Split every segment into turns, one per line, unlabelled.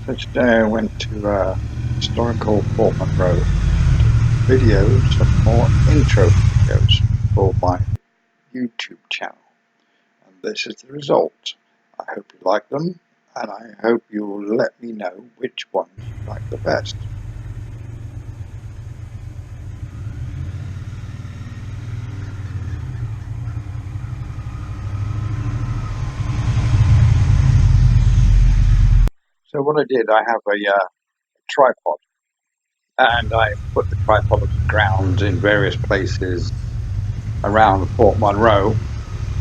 So today I went to historical Fort Monroe videos, some more intro videos for my YouTube channel. And this is the result. I hope you like them, and I hope you'll let me know which ones you like the best. So what I did, I have a tripod, and I put the tripod on the ground in various places around Fort Monroe,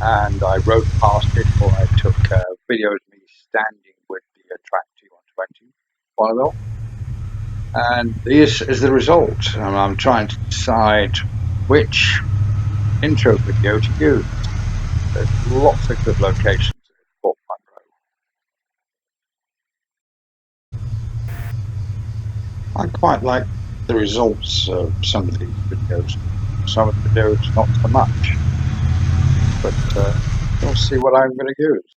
and I rode past it, or I took videos of me standing with the track T120 bonneville, and this is the result. And I'm trying to decide which intro video to use. There's lots of good locations in Fort Monroe. I quite like the results of some of these videos. Some of the videos not so much, but we'll see what I'm going to use.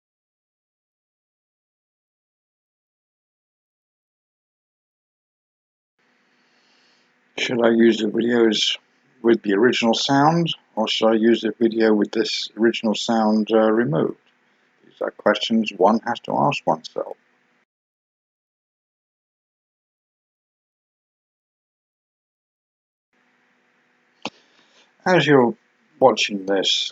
Should I use the videos with the original sound, or should I use the video with this original sound removed? These are questions one has to ask oneself. As you're watching this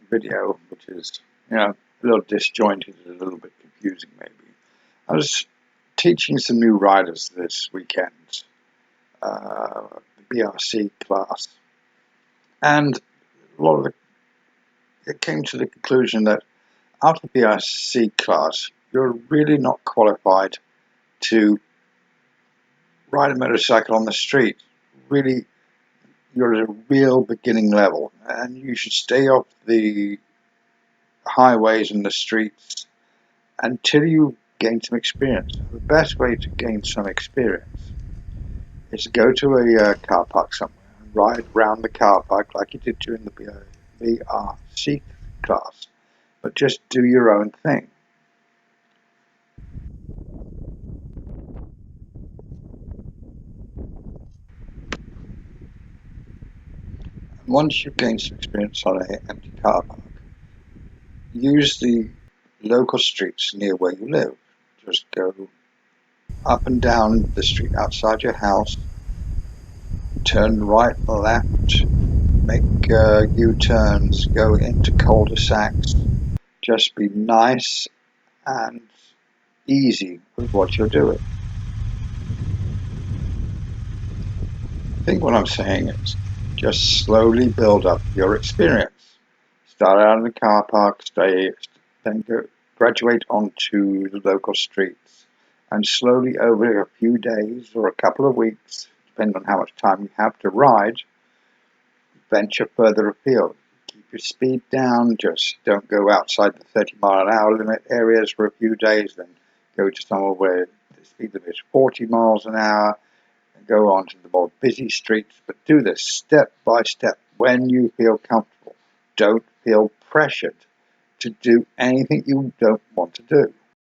video, which is, a little disjointed, a little bit confusing maybe, I was teaching some new riders this weekend, the BRC class, and a lot of it came to the conclusion that after the BRC class, you're really not qualified to ride a motorcycle on the street. Really, you're at a real beginning level, and you should stay off the highways and the streets until you gain some experience. The best way to gain some experience is to go to a car park somewhere and ride around the car park like you did during the BRC class, but just do your own thing. And once you've gained some experience on an empty car park, use the local streets near where you live. Just go up and down the street outside your house, turn right, left, make U-turns, go into cul-de-sacs. Just be nice and easy with what you're doing. I think what I'm saying is just slowly build up your experience. Start out in the car park, then graduate onto the local streets, and slowly over a few days or a couple of weeks, depending on how much time you have to ride, venture further afield. Keep your speed down, just don't go outside the 30-mile-an-hour limit areas for a few days, then go to somewhere where the speed limit is 40 miles an hour, and go on to the more busy streets. But do this step by step when you feel comfortable. Don't feel pressured to do anything you don't want to do.